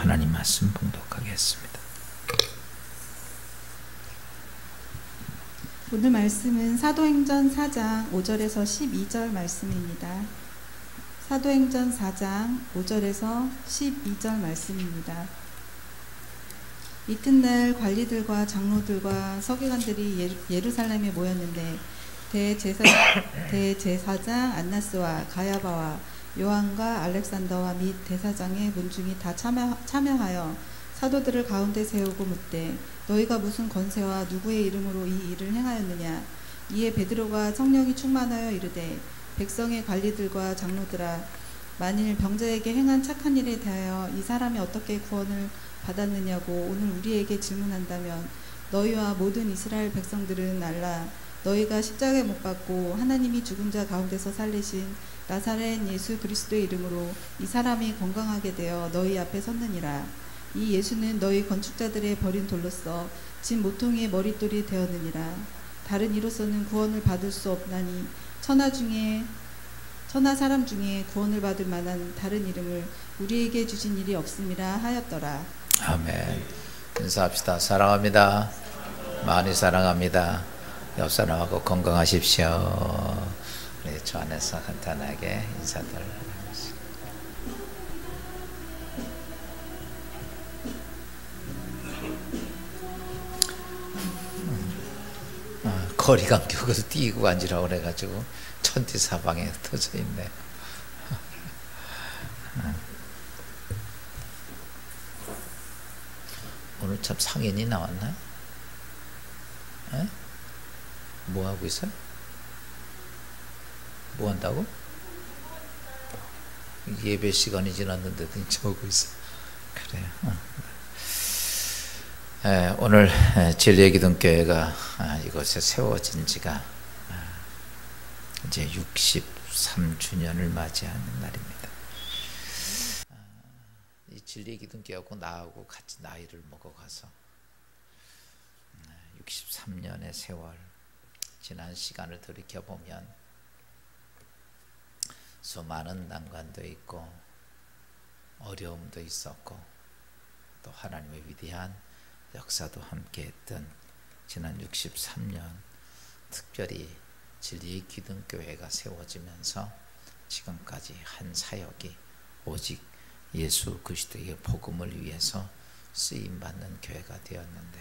하나님 말씀 봉독하겠습니다. 오늘 말씀은 사도행전 4장 5절에서 12절 말씀입니다. 사도행전 4장 5절에서 12절 말씀입니다. 이튿날 관리들과 장로들과 서기관들이 예루살렘에 모였는데 대제사장 안나스와 가야바와 요한과 알렉산더와 및 대사장의 문중이 다 참여하여 사도들을 가운데 세우고 묻되 너희가 무슨 권세와 누구의 이름으로 이 일을 행하였느냐. 이에 베드로가 성령이 충만하여 이르되 백성의 관리들과 장로들아, 만일 병자에게 행한 착한 일에 대하여 이 사람이 어떻게 구원을 받았느냐고 오늘 우리에게 질문한다면 너희와 모든 이스라엘 백성들은 알라. 너희가 십자가에 못 박고 하나님이 죽은 자 가운데서 살리신 나사렛 예수 그리스도의 이름으로 이 사람이 건강하게 되어 너희 앞에 섰느니라. 이 예수는 너희 건축자들의 버린 돌로서 진 모퉁이의 머릿돌이 되었느니라. 다른 이로서는 구원을 받을 수 없나니 천하 사람 중에 구원을 받을 만한 다른 이름을 우리에게 주신 일이 없음이라 하였더라. 아멘. 인사합시다. 사랑합니다. 많이 사랑합니다. 옆 사람하고 건강하십시오. 우리 저 안에서 간단하게 인사들 하겠습니다. 거리 간격으로 뛰고 앉으라고 그래가지고 천지사방에 흩어져 있네. 오늘 참 상인이 나왔나요? 에? 뭐 하고 있어요? 뭐 한다고? 예배 시간이 지났는데도 저러고 있어. 그래요. 오늘 진리의 기둥교회가 이곳에 세워진 지가 이제 63주년을 맞이하는 날입니다. 이 진리의 기둥교회하고 나하고 같이 나이를 먹어가서 63년의 세월, 지난 시간을 돌이켜보면 수많은 난관도 있고 어려움도 있었고 또 하나님의 위대한 역사도 함께했던 지난 63년, 특별히 진리의 기둥교회가 세워지면서 지금까지 한 사역이 오직 예수 그리스도의 복음을 위해서 쓰임받는 교회가 되었는데,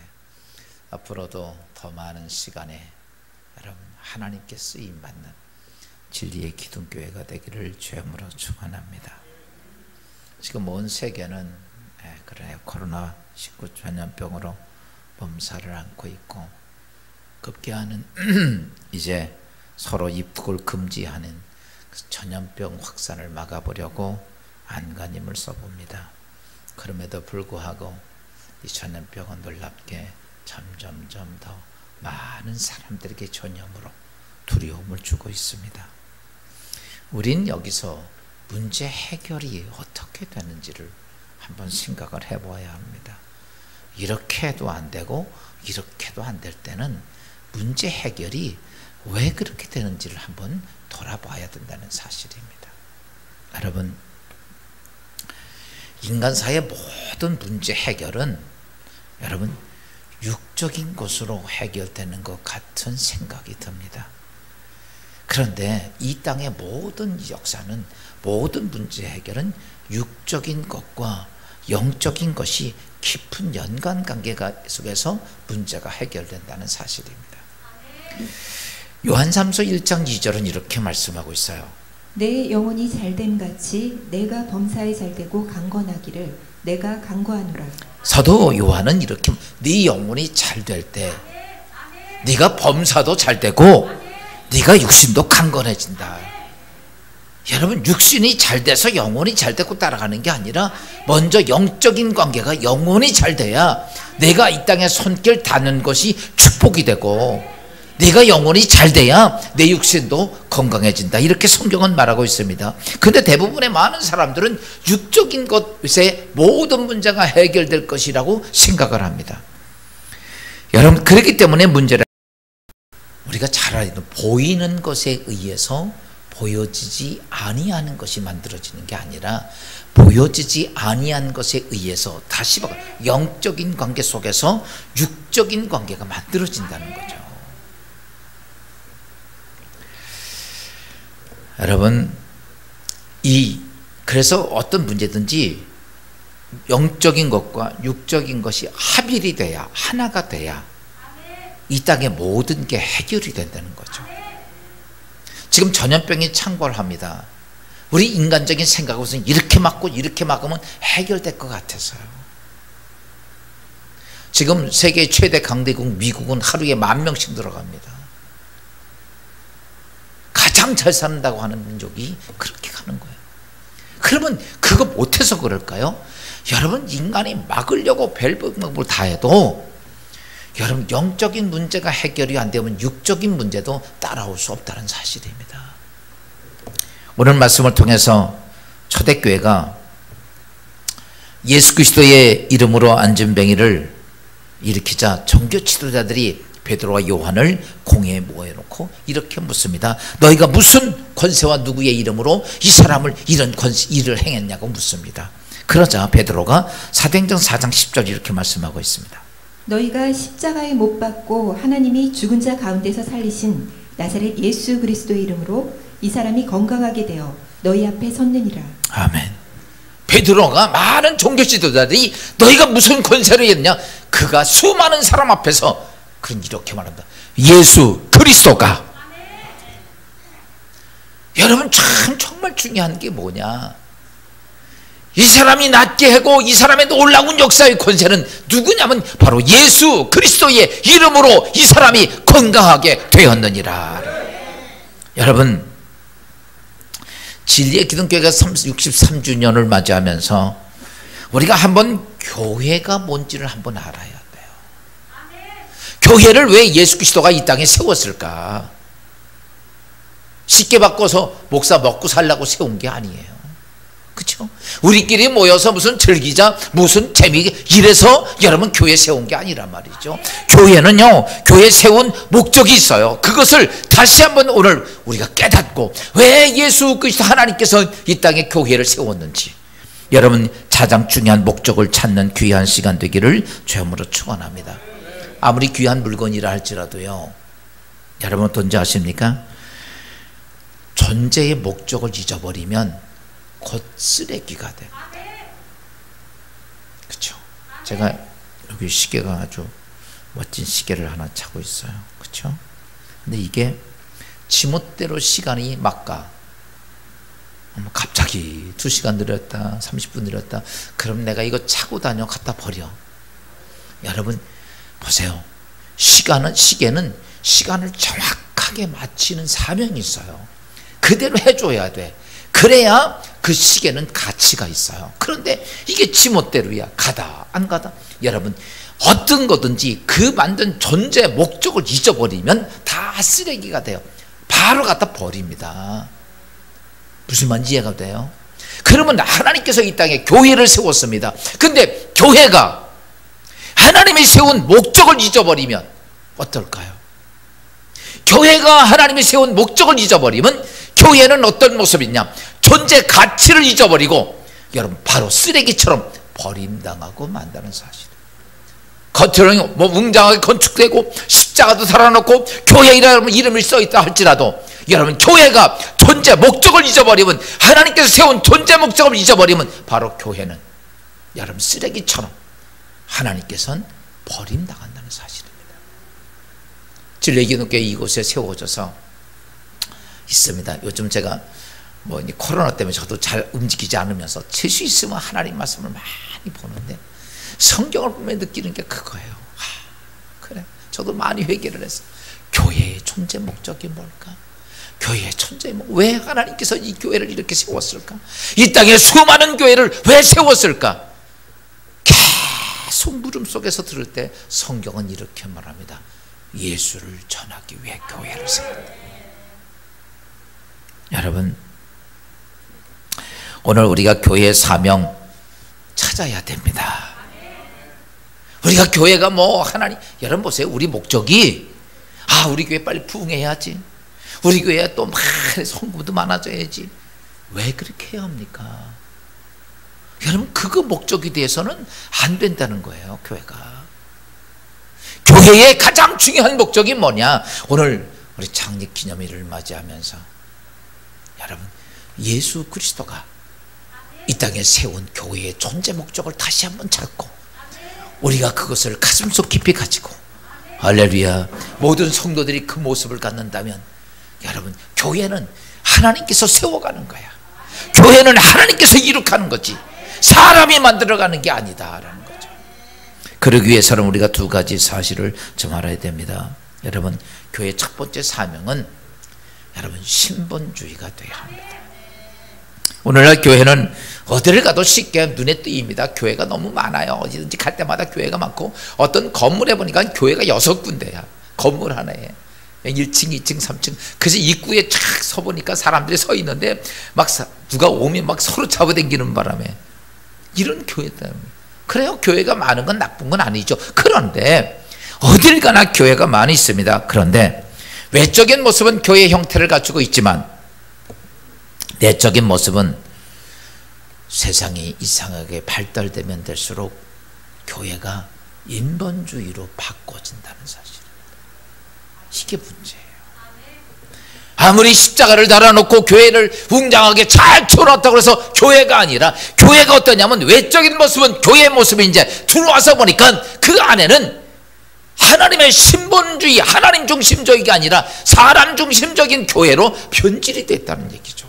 앞으로도 더 많은 시간에 여러분 하나님께 쓰임받는 진리의 기둥교회가 되기를 주님으로 축원합니다. 지금 온 세계는 그래 코로나19 전염병으로 몸살을 앓고 있고, 급기야는 이제 서로 입국을 금지하는 그 전염병 확산을 막아보려고 안간힘을 써봅니다. 그럼에도 불구하고 이 전염병은 놀랍게 점점점 더 많은 사람들에게 전염으로 두려움을 주고 있습니다. 우린 여기서 문제 해결이 어떻게 되는지를 한번 생각을 해봐야 합니다. 이렇게 해도 안 되고 이렇게도 안 될 때는 문제 해결이 왜 그렇게 되는지를 한번 돌아봐야 된다는 사실입니다. 여러분, 인간사의 모든 문제 해결은 여러분 육적인 것으로 해결되는 것 같은 생각이 듭니다. 그런데 이 땅의 모든 역사는, 모든 문제 해결은 육적인 것과 영적인 것이 깊은 연관관계가 속에서 문제가 해결된다는 사실입니다. 요한삼서 1장 2절은 이렇게 말씀하고 있어요. 내 영혼이 잘됨 같이 내가 범사에 잘되고 강건하기를 내가 강구하노라. 사도 요한은 이렇게, 네 영혼이 잘될 때 네가 범사도 잘되고 네가 육신도 강건해진다. 여러분, 육신이 잘돼서 영혼이 잘되고 따라가는 게 아니라 먼저 영적인 관계가, 영혼이 잘돼야 내가 이 땅에 손길 닿는 것이 축복이 되고, 네가 영혼이 잘돼야 내 육신도 건강해진다. 이렇게 성경은 말하고 있습니다. 근데 대부분의 많은 사람들은 육적인 것에 모든 문제가 해결될 것이라고 생각을 합니다. 여러분, 그렇기 때문에 문제를 우리가 잘 알고 보이는 것에 의해서 보여지지 아니하는 것이 만들어지는 게 아니라 보여지지 아니한 것에 의해서 다시 영적인 관계 속에서 육적인 관계가 만들어진다는 거죠. 여러분, 그래서 어떤 문제든지 영적인 것과 육적인 것이 합일이 돼야, 하나가 돼야 이 땅의 모든 게 해결이 된다는 거죠. 지금 전염병이 창궐합니다. 우리 인간적인 생각으로는 이렇게 맞고 이렇게 막으면 해결될 것 같아서요. 지금 세계 최대 강대국 미국은 하루에 10,000명씩 들어갑니다. 가장 잘 산다고 하는 민족이 그렇게 가는 거예요. 그러면 그거 못해서 그럴까요? 여러분, 인간이 막으려고 별법을 다 해도 여러분, 영적인 문제가 해결이 안 되면 육적인 문제도 따라올 수 없다는 사실입니다. 오늘 말씀을 통해서 초대교회가 예수 그리스도의 이름으로 안전병이를 일으키자 종교 지도자들이 베드로와 요한을 공회에 모여놓고 이렇게 묻습니다. 너희가 무슨 권세와 누구의 이름으로 이 사람을 이런 일을 행했냐고 묻습니다. 그러자 베드로가 사도행전 4장 10절 이렇게 말씀하고 있습니다. 너희가 십자가에 못 박고 하나님이 죽은 자 가운데서 살리신 나사렛 예수 그리스도의 이름으로 이 사람이 건강하게 되어 너희 앞에 섰느니라. 아멘. 베드로가 많은 종교 지도자들이 너희가 무슨 권세를 했냐? 그가 수많은 사람 앞에서 그런 이렇게 말한다. 예수 그리스도가. 여러분, 참 정말 중요한 게 뭐냐? 이 사람이 낫게 하고 이 사람의 놀라운 역사의 권세는 누구냐면 바로 예수 그리스도의 이름으로 이 사람이 건강하게 되었느니라. 여러분, 진리의 기독교회가 63주년을 맞이하면서 우리가 한번 교회가 뭔지를 한번 알아야 돼요. 교회를 왜 예수 그리스도가 이 땅에 세웠을까? 쉽게 바꿔서 목사 먹고 살라고 세운 게 아니에요. 그렇죠? 우리끼리 모여서 무슨 즐기자, 무슨 재미, 이래서 여러분 교회 세운 게 아니란 말이죠. 교회는요, 교회 세운 목적이 있어요. 그것을 다시 한번 오늘 우리가 깨닫고 왜 예수 그리스도 하나님께서 이 땅에 교회를 세웠는지 여러분 가장 중요한 목적을 찾는 귀한 시간 되기를 주님으로 축원합니다. 아무리 귀한 물건이라 할지라도요, 여러분 어떤지 아십니까? 존재의 목적을 잊어버리면 곧 쓰레기가 돼요. 그렇죠? 제가 여기 시계가 아주 멋진 시계를 하나 차고 있어요. 그렇죠? 근데 이게 지멋대로 시간이 막 가. 갑자기 2시간 느렸다, 30분 느렸다. 그럼 내가 이거 차고 다녀 갖다 버려. 여러분 보세요. 시계는 시간을 정확하게 맞추는 사명이 있어요. 그대로 해줘야 돼. 그래야 그 시계는 가치가 있어요. 그런데 이게 지멋대로야. 가다 안 가다. 여러분 어떤 거든지 그 만든 존재 목적을 잊어버리면 다 쓰레기가 돼요. 바로 갖다 버립니다. 무슨 말인지 이해가 돼요? 그러면 하나님께서 이 땅에 교회를 세웠습니다. 근데 교회가 하나님이 세운 목적을 잊어버리면 어떨까요? 교회가 하나님이 세운 목적을 잊어버리면 교회는 어떤 모습이냐? 존재 가치를 잊어버리고 여러분 바로 쓰레기처럼 버림당하고 만다는 사실. 겉으로는 뭐 웅장하게 건축되고 십자가도 달아놓고 교회이라는 이름이 써있다 할지라도 여러분 교회가 존재 목적을 잊어버리면, 하나님께서 세운 존재 목적을 잊어버리면 바로 교회는 여러분 쓰레기처럼 하나님께서는 버림당한다는 사실입니다. 진리의 기독교회 이곳에 세워져서 있습니다. 요즘 제가 뭐 이제 코로나 때문에 저도 잘 움직이지 않으면서 칠 수 있으면 하나님 말씀을 많이 보는데 성경을 보면 느끼는 게 그거예요. 그래, 저도 많이 회개를 했어. 교회의 존재 목적이 뭘까? 교회의 존재 왜 하나님께서 이 교회를 이렇게 세웠을까? 이 땅에 수많은 교회를 왜 세웠을까? 계속 물음 속에서 들을 때 성경은 이렇게 말합니다. 예수를 전하기 위해 교회를 세웠다. 여러분 오늘 우리가 교회의 사명 찾아야 됩니다. 우리가 교회가 뭐 하나님, 여러분 보세요. 우리 목적이 우리 교회 빨리 부흥해야지, 우리 교회에 또 막 성부도 많아져야지. 왜 그렇게 해야 합니까? 여러분, 그거 목적이 돼서는 안 된다는 거예요. 교회가. 교회의 가장 중요한 목적이 뭐냐? 오늘 우리 창립 기념일을 맞이하면서 여러분, 예수 그리스도가 이 땅에 세운 교회의 존재 목적을 다시 한번 찾고 우리가 그것을 가슴속 깊이 가지고, 할렐루야, 모든 성도들이 그 모습을 갖는다면 여러분, 교회는 하나님께서 세워가는 거야. 교회는 하나님께서 이룩하는 거지 사람이 만들어가는 게 아니다라는 거죠. 그러기 위해서는 우리가 두 가지 사실을 좀 알아야 됩니다. 여러분, 교회의 첫 번째 사명은 여러분, 신본주의가 되어야 합니다. 오늘날 교회는 어디를 가도 쉽게 눈에 띄입니다. 교회가 너무 많아요. 어디든지 갈 때마다 교회가 많고, 어떤 건물에 보니까 교회가 6군데야. 건물 하나에 1층, 2층, 3층. 그래서 입구에 쫙 서보니까 사람들이 서 있는데 막 누가 오면 막 서로 잡아당기는 바람에 이런 교회다. 그래요, 교회가 많은 건 나쁜 건 아니죠. 그런데 어딜 가나 교회가 많이 있습니다. 그런데 외적인 모습은 교회의 형태를 갖추고 있지만 내적인 모습은 세상이 이상하게 발달되면 될수록 교회가 인본주의로 바꿔진다는 사실입니다. 이게 문제예요. 아무리 십자가를 달아놓고 교회를 웅장하게 잘 채워놨다고 해서 교회가 아니라, 교회가 어떠냐면 외적인 모습은 교회의 모습이 이제 들어와서 보니까 그 안에는 하나님의 신본주의, 하나님 중심적이가 아니라 사람 중심적인 교회로 변질이 됐다는 얘기죠.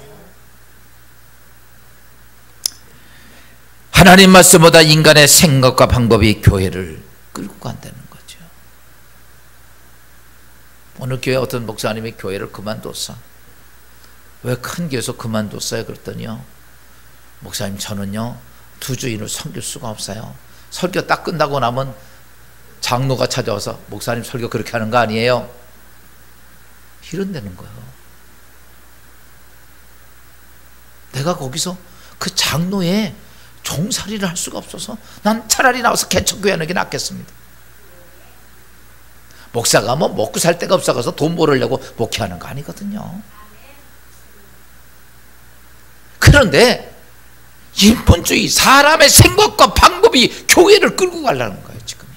하나님 말씀보다 인간의 생각과 방법이 교회를 끌고 간다는 거죠. 오늘 교회 어떤 목사님이 교회를 그만뒀어. 왜 큰 교회에서 그만뒀어요? 그랬더니요, 목사님, 저는요 2주인을 섬길 수가 없어요. 설교 딱 끝나고 나면 장로가 찾아와서 목사님 설교 그렇게 하는 거 아니에요? 이런다는 거예요. 내가 거기서 그 장로의 종살이를 할 수가 없어서 난 차라리 나와서 개척교회 하는 게 낫겠습니다. 목사가 뭐 먹고 살 데가 없어서 돈 벌으려고 목회하는 거 아니거든요. 그런데 인본주의, 사람의 생각과 방법이 교회를 끌고 가려는 거예요, 지금요.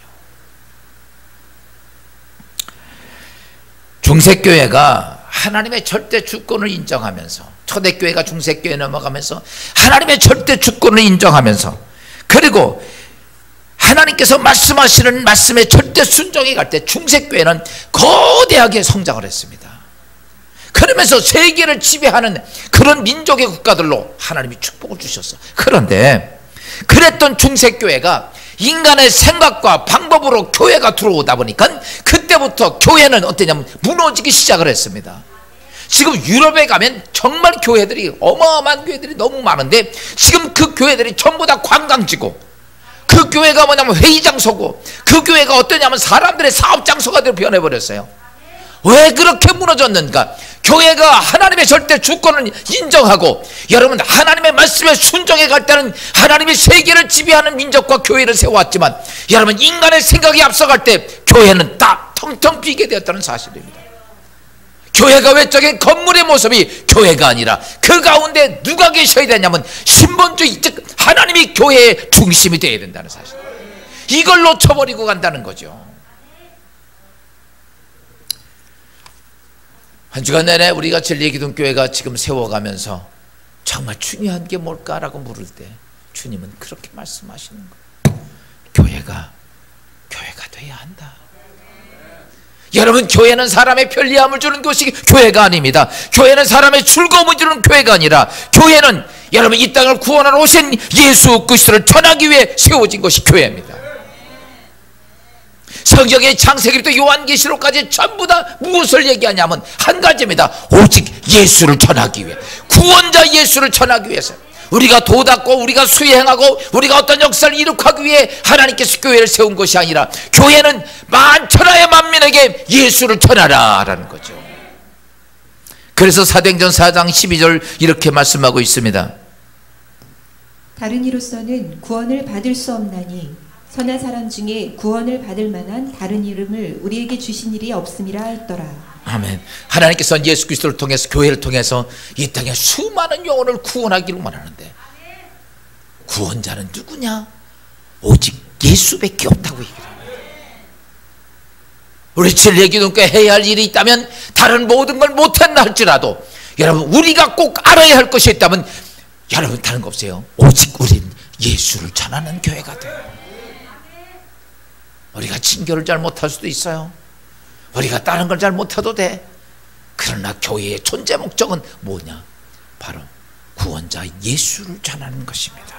중세교회가 하나님의 절대 주권을 인정하면서, 초대교회가 중세교회 넘어가면서 하나님의 절대 주권을 인정하면서, 그리고 하나님께서 말씀하시는 말씀에 절대 순종해 갈 때 중세교회는 거대하게 성장을 했습니다. 그러면서 세계를 지배하는 그런 민족의 국가들로 하나님이 축복을 주셨어. 그런데 그랬던 중세교회가 인간의 생각과 방법으로 교회가 들어오다 보니까 그때부터 교회는 어떠냐면 무너지기 시작을 했습니다. 지금 유럽에 가면 정말 교회들이, 어마어마한 교회들이 너무 많은데 지금 그 교회들이 전부 다 관광지고, 그 교회가 뭐냐면 회의장소고, 그 교회가 어떠냐면 사람들의 사업장소가 되어 변해버렸어요. 왜 그렇게 무너졌는가? 교회가 하나님의 절대 주권을 인정하고, 여러분, 하나님의 말씀에 순종해 갈 때는 하나님이 세계를 지배하는 민족과 교회를 세워왔지만, 여러분, 인간의 생각이 앞서갈 때 교회는 딱 텅텅 비게 되었다는 사실입니다. 교회가 외적인 건물의 모습이 교회가 아니라 그 가운데 누가 계셔야 되냐면 신본주의, 즉 하나님이 교회의 중심이 되어야 된다는 사실. 이걸 놓쳐버리고 간다는 거죠. 한 주간 내내 우리가 진리기둥교회가 지금 세워가면서 정말 중요한 게 뭘까라고 물을 때 주님은 그렇게 말씀하시는 거예요. 교회가 돼야 한다. 여러분, 교회는 사람의 편리함을 주는 것이 교회가 아닙니다. 교회는 사람의 즐거움을 주는 교회가 아니라, 교회는 여러분 이 땅을 구원하러 오신 예수 그리스도를 전하기 위해 세워진 것이 교회입니다. 성경의 창세기부터 요한계시록까지 전부 다 무엇을 얘기하냐면 한 가지입니다. 오직 예수를 전하기 위해, 구원자 예수를 전하기 위해서 우리가 도닦고 우리가 수행하고 우리가 어떤 역사를 이룩하기 위해 하나님께서 교회를 세운 것이 아니라, 교회는 만천하의 만민에게 예수를 전하라 라는 거죠. 그래서 사도행전 4장 12절 이렇게 말씀하고 있습니다. 다른 이로서는 구원을 받을 수 없나니 선한 사람 중에 구원을 받을 만한 다른 이름을 우리에게 주신 일이 없음이라 했더라. 아멘. 하나님께서는 예수 그리스도를 통해서, 교회를 통해서 이 땅에 수많은 영혼을 구원하기로만 하는데 구원자는 누구냐? 오직 예수밖에 없다고 얘기를 합니다. 우리 진리기독교에 해야 할 일이 있다면 다른 모든 걸 못했나 할지라도 여러분 우리가 꼭 알아야 할 것이 있다면 여러분 다른 거 없어요. 오직 우린 예수를 전하는 교회가 돼요. 우리가 친교를 잘 못할 수도 있어요. 우리가 다른 걸 잘 못해도 돼. 그러나 교회의 존재 목적은 뭐냐? 바로 구원자 예수를 전하는 것입니다.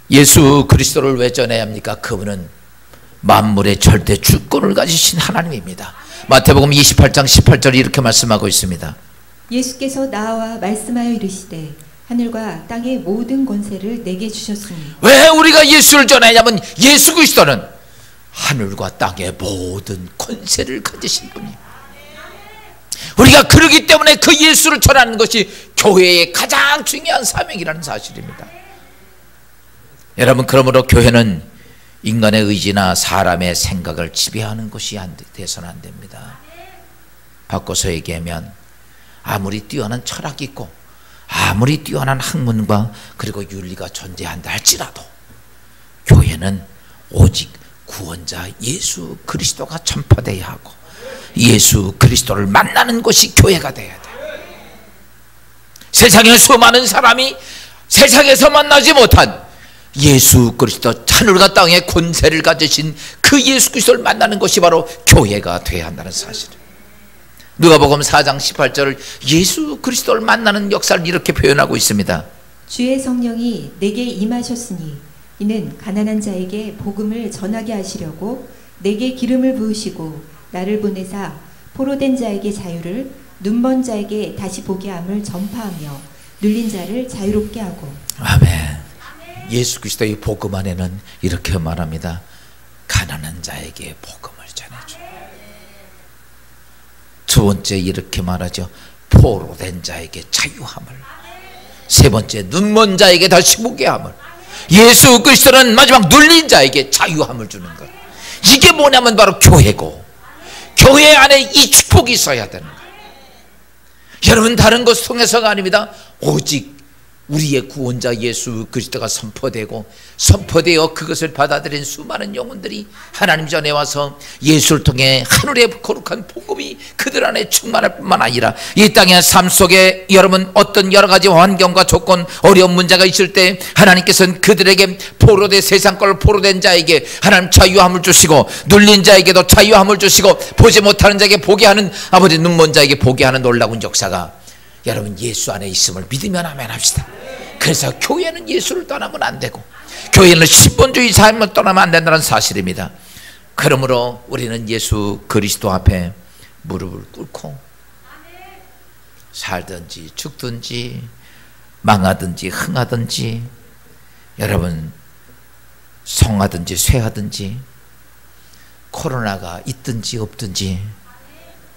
예수 그리스도를 왜 전해야 합니까? 그분은 만물의 절대 주권을 가지신 하나님입니다. 마태복음 28장 18절에 이렇게 말씀하고 있습니다. 예수께서 나와 말씀하여 이르시되 하늘과 땅의 모든 권세를 내게 주셨으니. 왜 우리가 예수를 전하냐면 예수 그리스도는 하늘과 땅의 모든 권세를 가지신 분이에요. 우리가 그러기 때문에 그 예수를 전하는 것이 교회의 가장 중요한 사명이라는 사실입니다. 여러분, 그러므로 교회는 인간의 의지나 사람의 생각을 지배하는 것이 돼서는 안 됩니다. 바꿔서 얘기하면 아무리 뛰어난 철학이 있고 아무리 뛰어난 학문과 그리고 윤리가 존재한다 할지라도 교회는 오직 구원자 예수 그리스도가 전파되어야 하고 예수 그리스도를 만나는 것이 교회가 되어야 돼요. 세상에 수많은 사람이 세상에서 만나지 못한 예수 그리스도, 하늘과 땅의 권세를 가지신 그 예수 그리스도를 만나는 것이 바로 교회가 되어야 한다는 사실을, 누가복음 4장 18절을 예수 그리스도를 만나는 역사를 이렇게 표현하고 있습니다. 주의 성령이 내게 임하셨으니 이는 가난한 자에게 복음을 전하게 하시려고 내게 기름을 부으시고 나를 보내사 포로된 자에게 자유를, 눈먼 자에게 다시 보게 함을 전파하며 눌린 자를 자유롭게 하고. 아멘. 예수 그리스도의 복음 안에는 이렇게 말합니다. 가난한 자에게 복음을 전해줘. 두 번째 이렇게 말하죠. 포로된 자에게 자유함을. 세 번째 눈먼 자에게 다시 보게 함을. 예수 그리스도는 마지막 눌린 자에게 자유함을 주는 것. 이게 뭐냐면 바로 교회고, 교회 안에 이 축복이 있어야 되는 거예요. 여러분, 다른 것을 통해서가 아닙니다. 오직 우리의 구원자 예수 그리스도가 선포되어 그것을 받아들인 수많은 영혼들이 하나님 전에 와서 예수를 통해 하늘의 거룩한 복음이 그들 안에 충만할 뿐만 아니라 이 땅의 삶 속에 여러분 어떤 여러 가지 환경과 조건, 어려운 문제가 있을 때 하나님께서는 그들에게 포로된, 세상 걸 포로된 자에게 하나님 자유함을 주시고 눌린 자에게도 자유함을 주시고 보지 못하는 자에게 보게 하는, 아버지 눈먼 자에게 보게 하는 놀라운 역사가 여러분 예수 안에 있음을 믿으면 아멘 합시다. 그래서 교회는 예수를 떠나면 안 되고 교회는 신본주의 삶을 떠나면 안 된다는 사실입니다. 그러므로 우리는 예수 그리스도 앞에 무릎을 꿇고 살든지 죽든지 망하든지 흥하든지 여러분 성하든지 쇠하든지 코로나가 있든지 없든지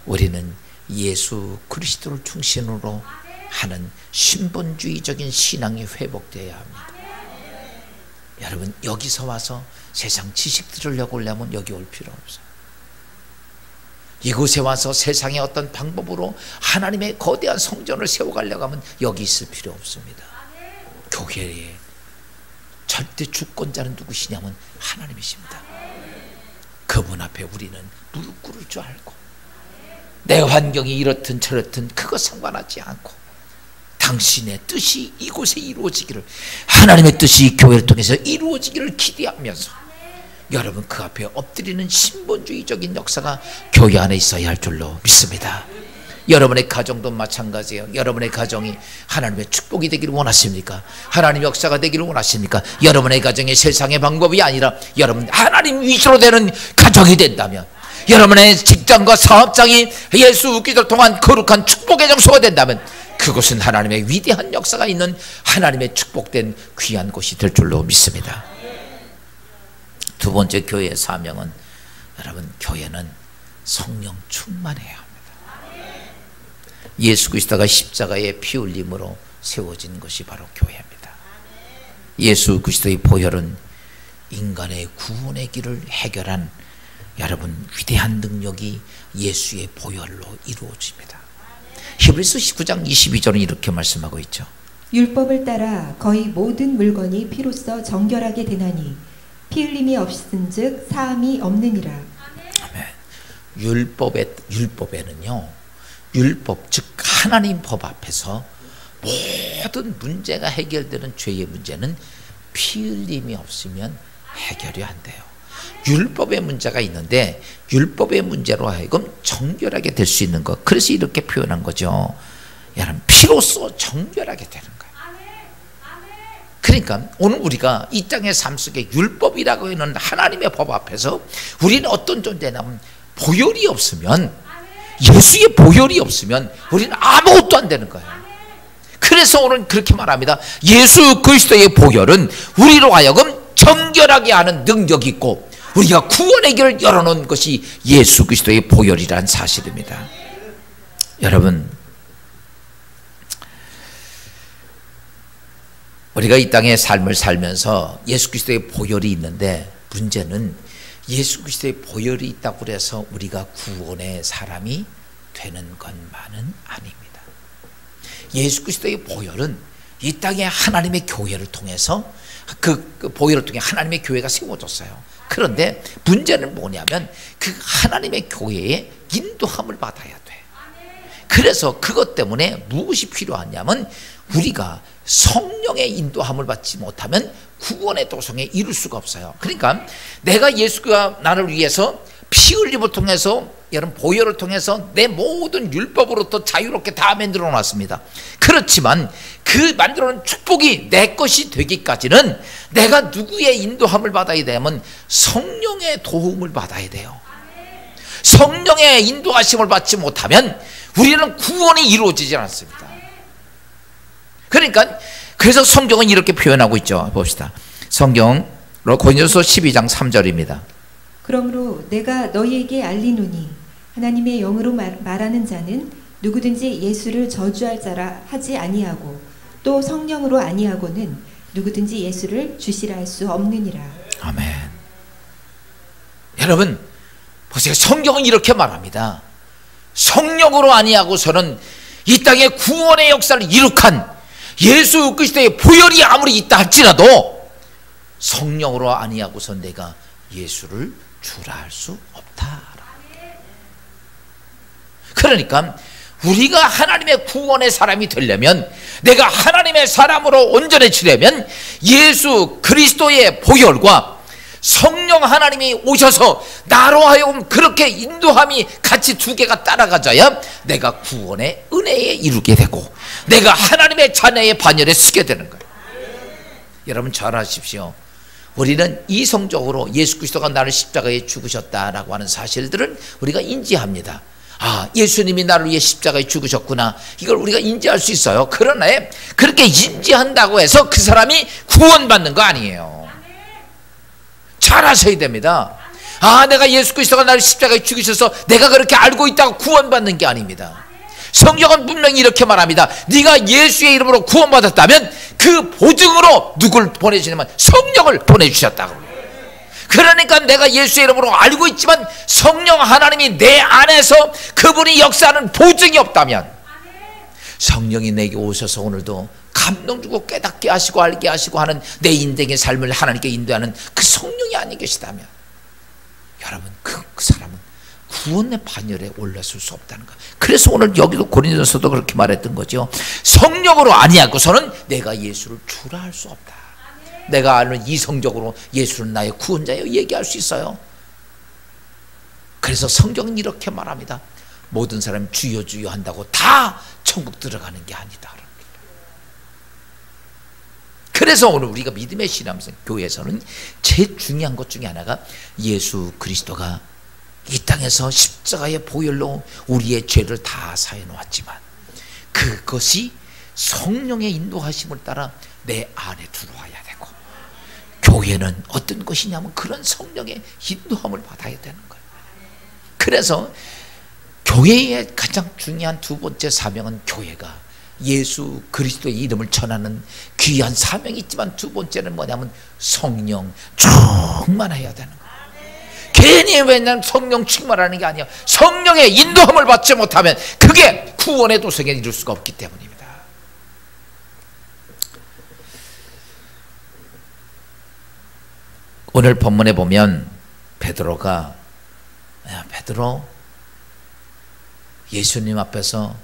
우리는 예수 그리스도를 중심으로 하는 신본주의적인 신앙이 회복되어야 합니다. 여러분, 여기서 와서 세상 지식 들으려고 하려면 여기 올 필요 없어요. 이곳에 와서 세상의 어떤 방법으로 하나님의 거대한 성전을 세워가려고 하면 여기 있을 필요 없습니다. 교회의 절대 주권자는 누구시냐면 하나님이십니다. 그분 앞에 우리는 무릎 꿇을 줄 알고 내 환경이 이렇든 저렇든 그거 상관하지 않고 당신의 뜻이 이곳에 이루어지기를, 하나님의 뜻이 교회를 통해서 이루어지기를 기대하면서 여러분 그 앞에 엎드리는 신본주의적인 역사가 교회 안에 있어야 할 줄로 믿습니다. 여러분의 가정도 마찬가지예요. 여러분의 가정이 하나님의 축복이 되기를 원하십니까? 하나님의 역사가 되기를 원하십니까? 여러분의 가정이 세상의 방법이 아니라 여러분 하나님 위주로 되는 가정이 된다면, 여러분의 직장과 사업장이 예수 그리스도를 통한 거룩한 축복의 장소가 된다면 그곳은 하나님의 위대한 역사가 있는 하나님의 축복된 귀한 곳이 될 줄로 믿습니다. 두 번째 교회의 사명은 여러분 교회는 성령 충만해야 합니다. 예수 그리스도가 십자가의 피 흘림으로 세워진 것이 바로 교회입니다. 예수 그리스도의 보혈은 인간의 구원의 길을 해결한 여러분 위대한 능력이 예수의 보혈로 이루어집니다. 히브리서 19장 22절은 이렇게 말씀하고 있죠. 율법을 따라 거의 모든 물건이 피로써 정결하게 되나니 피 흘림이 없은즉 사함이 없느니라. 아멘. 율법에는요, 율법 즉 하나님 법 앞에서 모든 문제가 해결되는 죄의 문제는 피 흘림이 없으면 해결이 안 돼요. 율법의 문제가 있는데 율법의 문제로 하여금 정결하게 될 수 있는 것, 그래서 이렇게 표현한 거죠. 여러분 피로써 정결하게 되는 거예요. 그러니까 오늘 우리가 이 땅의 삶 속에 율법이라고 하는 하나님의 법 앞에서 우리는 어떤 존재냐면 보혈이 없으면, 예수의 보혈이 없으면 우리는 아무것도 안 되는 거예요. 그래서 오늘 그렇게 말합니다. 예수 그리스도의 보혈은 우리로 하여금 정결하게 하는 능력이 있고 우리가 구원의 길을 열어놓은 것이 예수 그리스도의 보혈이라는 사실입니다. 여러분, 우리가 이 땅의 삶을 살면서 예수 그리스도의 보혈이 있는데 문제는 예수 그리스도의 보혈이 있다고 해서 우리가 구원의 사람이 되는 것만은 아닙니다. 예수 그리스도의 보혈은 이 땅에 하나님의 교회를 통해서 그 보혈을 통해 하나님의 교회가 세워졌어요. 그런데 문제는 뭐냐면 그 하나님의 교회에 인도함을 받아야 돼. 그래서 그것 때문에 무엇이 필요하냐면 우리가 성령의 인도함을 받지 못하면 구원의 도성에 이룰 수가 없어요. 그러니까 내가 예수가 나를 위해서 피 흘림을 통해서, 여러분 보혈을 통해서 내 모든 율법으로부터 자유롭게 다 만들어 놨습니다. 그렇지만 그 만들어 놓은 축복이 내 것이 되기까지는 내가 누구의 인도함을 받아야 되냐면 성령의 도움을 받아야 돼요. 성령의 인도하심을 받지 못하면 우리는 구원이 이루어지지 않습니다. 그러니까 그래서 성경은 이렇게 표현하고 있죠. 봅시다. 성경 고린도서 12장 3절입니다. 그러므로 내가 너희에게 알리노니 하나님의 영으로 말하는 자는 누구든지 예수를 저주할 자라 하지 아니하고 또 성령으로 아니하고는 누구든지 예수를 주시라 할 수 없느니라. 아멘. 여러분 보세요. 성경은 이렇게 말합니다. 성령으로 아니하고서는 이 땅에 구원의 역사를 이룩한 예수 그리스도의 보혈이 아무리 있다 할지라도 성령으로 아니하고서 내가 예수를 주라 할 수 없다. 그러니까 우리가 하나님의 구원의 사람이 되려면, 내가 하나님의 사람으로 온전해지려면 예수 그리스도의 보혈과 성령 하나님이 오셔서 나로 하여금 그렇게 인도함이 같이 두 개가 따라가져야 내가 구원의 은혜에 이루게 되고 내가 하나님의 자녀의 반열에 서게 되는 거예요. 여러분 잘 아십시오. 우리는 이성적으로 예수 그리스도가 나를 십자가에 죽으셨다라고 하는 사실들은 우리가 인지합니다. 아, 예수님이 나를 위해 십자가에 죽으셨구나, 이걸 우리가 인지할 수 있어요. 그러나 그렇게 인지한다고 해서 그 사람이 구원받는 거 아니에요. 잘 아셔야 됩니다. 아, 내가 예수 그리스도가 나를 십자가에 죽이셔서 내가 그렇게 알고 있다고 구원받는 게 아닙니다. 성경은 분명히 이렇게 말합니다. 네가 예수의 이름으로 구원받았다면 그 보증으로 누굴 보내주냐면 성령을 보내주셨다고. 그러니까 내가 예수의 이름으로 알고 있지만 성령 하나님이 내 안에서 그분이 역사하는 보증이 없다면, 성령이 내게 오셔서 오늘도 감동 주고 깨닫게 하시고 알게 하시고 하는 내 인생의 삶을 하나님께 인도하는 그 성령이 아니 계시다면 여러분 그 사람은 구원의 반열에 올라설 수 없다는 거예요. 그래서 오늘 여기도 고린도서도 그렇게 말했던 거죠. 성령으로 아니하고서는 내가 예수를 주라 할 수 없다. 내가 아는 이성적으로 예수는 나의 구원자예요 얘기할 수 있어요. 그래서 성경은 이렇게 말합니다. 모든 사람이 주여 주여 한다고 다 천국 들어가는 게 아니다. 그래서 오늘 우리가 믿음의 신앙생 교회에서는 제일 중요한 것 중에 하나가 예수 그리스도가 이 땅에서 십자가의 보혈로 우리의 죄를 다 사해 놓았지만 그것이 성령의 인도하심을 따라 내 안에 들어와야 되고, 교회는 어떤 것이냐면 그런 성령의 인도함을 받아야 되는 거예요. 그래서 교회의 가장 중요한 두 번째 사명은, 교회가 예수 그리스도의 이름을 전하는 귀한 사명이 있지만 두 번째는 뭐냐면 성령 충만해야 되는 거예요. 괜히 왜냐면 성령 충만하는 게 아니야. 성령의 인도함을 받지 못하면 그게 구원의 도성에 이룰 수가 없기 때문입니다. 오늘 본문에 보면 베드로가, 베드로 예수님 앞에서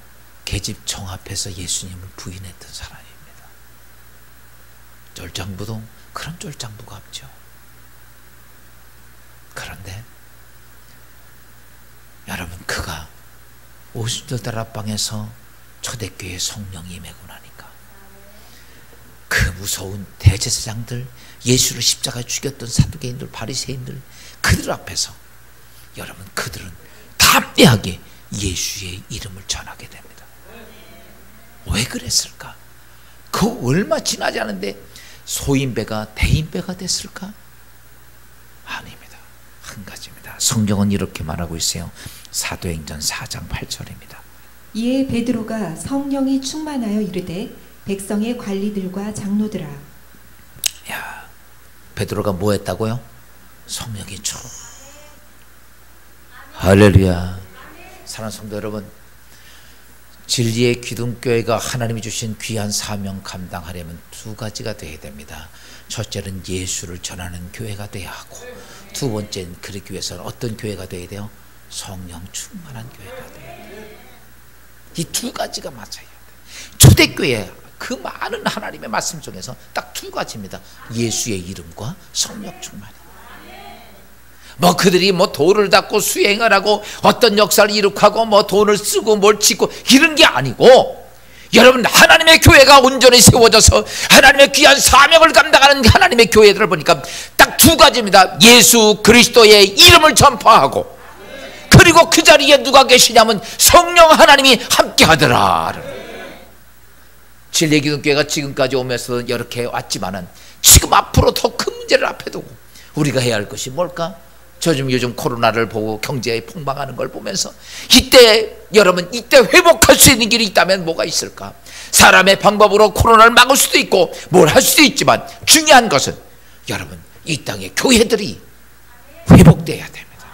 계집종 앞에서 예수님을 부인했던 사람입니다. 쫄장부도 그런 쫄장부가 없죠. 그런데 여러분, 그가 오순절 다락방에서 초대교회 성령이 임하고 나니까 그 무서운 대제사장들, 예수를 십자가에 죽였던 사두개인들, 바리새인들, 그들 앞에서 여러분, 그들은 담대하게 예수의 이름을 전하게 됩니다. 왜 그랬을까? 그 얼마 지나지 않은데 소인배가 대인배가 됐을까? 아닙니다. 한 가지입니다. 성경은 이렇게 말하고 있어요. 사도행전 4장 8절입니다. 이에 베드로가 성령이 충만하여 이르되 백성의 관리들과 장로들아. 야, 베드로가 뭐 했다고요? 성령이 할렐루야. 사랑하는 성도 여러분, 진리의 기둥교회가 하나님이 주신 귀한 사명 감당하려면 두 가지가 되어야 됩니다. 첫째는 예수를 전하는 교회가 되어야 하고, 두 번째는 그러기 위해서는 어떤 교회가 되어야 돼요? 성령 충만한 교회가 되어야 돼요. 이 두 가지가 맞아야 돼요. 초대교회 그 많은 하나님의 말씀 중에서 딱 두 가지입니다. 예수의 이름과 성령 충만. 뭐 그들이 뭐 돌을 닦고 수행을 하고 어떤 역사를 이룩하고 뭐 돈을 쓰고 뭘 짓고 이런 게 아니고, 여러분, 하나님의 교회가 온전히 세워져서 하나님의 귀한 사명을 감당하는 하나님의 교회들을 보니까 딱 두 가지입니다. 예수 그리스도의 이름을 전파하고, 그리고 그 자리에 누가 계시냐면 성령 하나님이 함께 하더라. 진리의 기독교회가 지금까지 오면서 이렇게 왔지만은 지금 앞으로 더 큰 문제를 앞에 두고 우리가 해야 할 것이 뭘까? 요즘 코로나를 보고 경제에 폭망하는 걸 보면서 이때 여러분, 이때 회복할 수 있는 길이 있다면 뭐가 있을까? 사람의 방법으로 코로나를 막을 수도 있고 뭘 할 수도 있지만 중요한 것은 여러분, 이 땅의 교회들이 회복돼야 됩니다.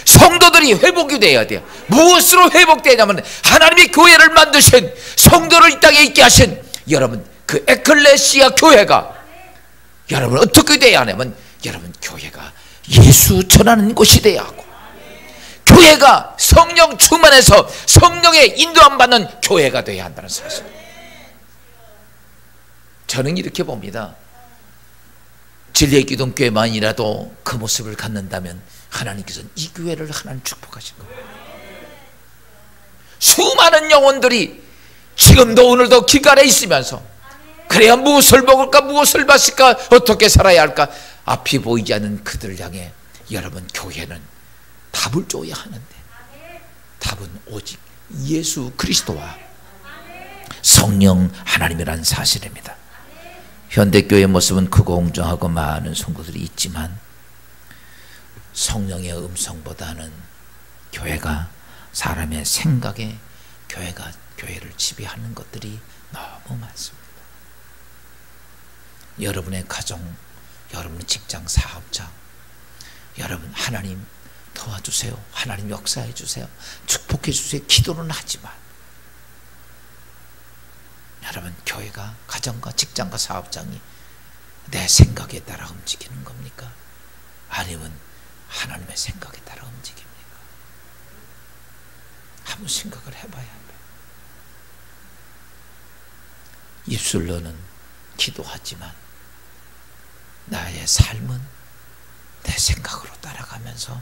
성도들이 회복이 돼야 돼요. 무엇으로 회복되냐면 하나님의 교회를 만드신, 성도를 이 땅에 있게 하신 여러분, 그 에클레시아 교회가 여러분 어떻게 돼야 하냐면 여러분, 교회가 예수 전하는 곳이 돼야 하고, 교회가 성령 충만해서 성령의 인도함 받는 교회가 돼야 한다는 사실. 저는 이렇게 봅니다. 진리의 기독교회만이라도 그 모습을 갖는다면 하나님께서는 이 교회를 하나님 축복하신 겁니다. 수많은 영혼들이 지금도 오늘도 길가에 있으면서 그래야 무엇을 먹을까, 무엇을 마실까, 어떻게 살아야 할까, 앞이 보이지 않는 그들을 향해 여러분, 교회는 답을 줘야 하는데 답은 오직 예수 그리스도와 성령 하나님이라는 사실입니다. 현대교회의 모습은 크고 웅장하고 많은 성도들이 있지만 성령의 음성보다는 교회가 사람의 생각에 교회를 지배하는 것들이 너무 많습니다. 여러분의 가정, 여러분의 직장, 사업장, 여러분 하나님 도와주세요, 하나님 역사해 주세요, 축복해 주세요, 기도는 하지만 여러분, 교회가 가정과 직장과 사업장이 내 생각에 따라 움직이는 겁니까? 아니면 하나님의 생각에 따라 움직입니까? 한번 생각을 해봐야 합니다. 입술로는 기도하지만 나의 삶은 내 생각으로 따라가면서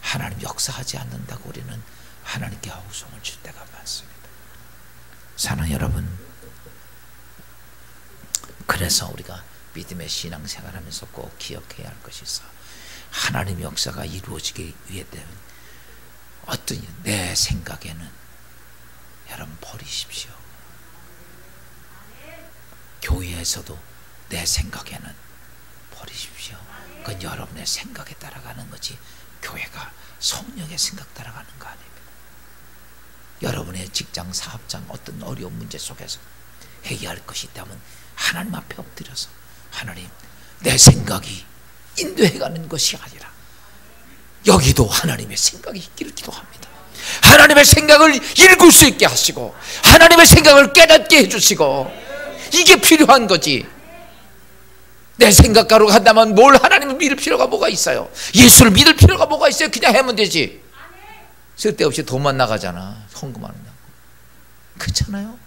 하나님 역사하지 않는다고 우리는 하나님께 아우성을 줄 때가 많습니다. 사랑하는 여러분, 그래서 우리가 믿음의 신앙생활하면서 꼭 기억해야 할 것이 있어. 하나님의 역사가 이루어지기 위해 되는 어떤 내 생각에는 여러분 버리십시오. 교회에서도 내 생각에는 버리십시오. 그건 여러분의 생각에 따라가는 거지 교회가 성령의 생각 따라가는 거 아닙니다. 여러분의 직장, 사업장 어떤 어려운 문제 속에서 해결할 것이 있다면 하나님 앞에 엎드려서 하나님, 내 생각이 인도해가는 것이 아니라 여기도 하나님의 생각이 있기를 기도합니다. 하나님의 생각을 읽을 수 있게 하시고 하나님의 생각을 깨닫게 해주시고, 이게 필요한 거지. 내 생각가로 간다면 뭘 하나님을 믿을 필요가 뭐가 있어요? 예수를 믿을 필요가 뭐가 있어요? 그냥 하면 되지. 쓸데없이 돈만 나가잖아. 헌금하느냐고. 그렇잖아요.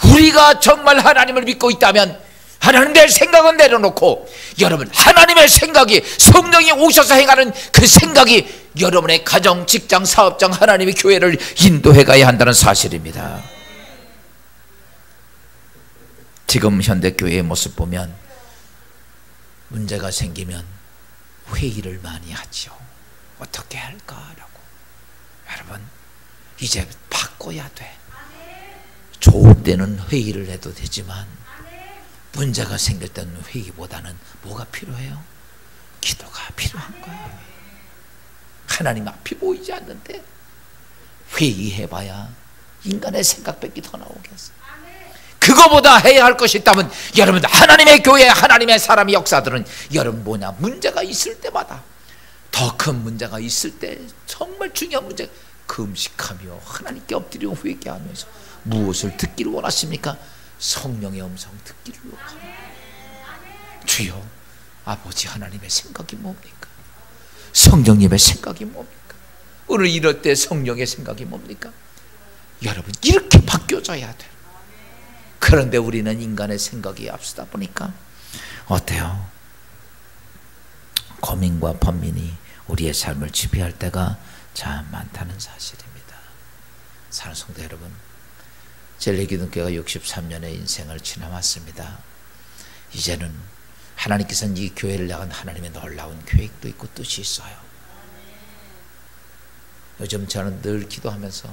우리가 정말 하나님을 믿고 있다면 하나님 내 생각은 내려놓고 여러분 하나님의 생각이, 성령이 오셔서 행하는 그 생각이 여러분의 가정, 직장, 사업장, 하나님의 교회를 인도해 가야 한다는 사실입니다. 지금 현대교회의 모습 보면 문제가 생기면 회의를 많이 하죠. 어떻게 할까라고. 여러분 이제 바꿔야 돼. 좋을 때는 회의를 해도 되지만 문제가 생길 때는 회의보다는 뭐가 필요해요? 기도가 필요한 거예요. 하나님 앞이 보이지 않는데 회의해봐야 인간의 생각밖에 더 나오겠어. 그거보다 해야 할 것이 있다면 여러분 하나님의 교회, 하나님의 사람의 역사들은 여러분 뭐냐, 문제가 있을 때마다, 더 큰 문제가 있을 때, 정말 중요한 문제, 금식하며 하나님께 엎드려 회개하면서 무엇을 듣기를 원하십니까? 성령의 음성 듣기를 원합니다. 주여, 아버지 하나님의 생각이 뭡니까? 성령님의 생각이 뭡니까? 오늘 이럴 때 성령의 생각이 뭡니까? 여러분 이렇게 바뀌어져야 돼. 그런데 우리는 인간의 생각이 앞서다 보니까 어때요? 고민과 번민이 우리의 삶을 지배할 때가 참 많다는 사실입니다. 사랑하는 성도 여러분, 젤리기둥교회가 63년의 인생을 지나왔습니다. 이제는 하나님께서는 이 교회를 향한 하나님의 놀라운 계획도 있고 뜻이 있어요. 요즘 저는 늘 기도하면서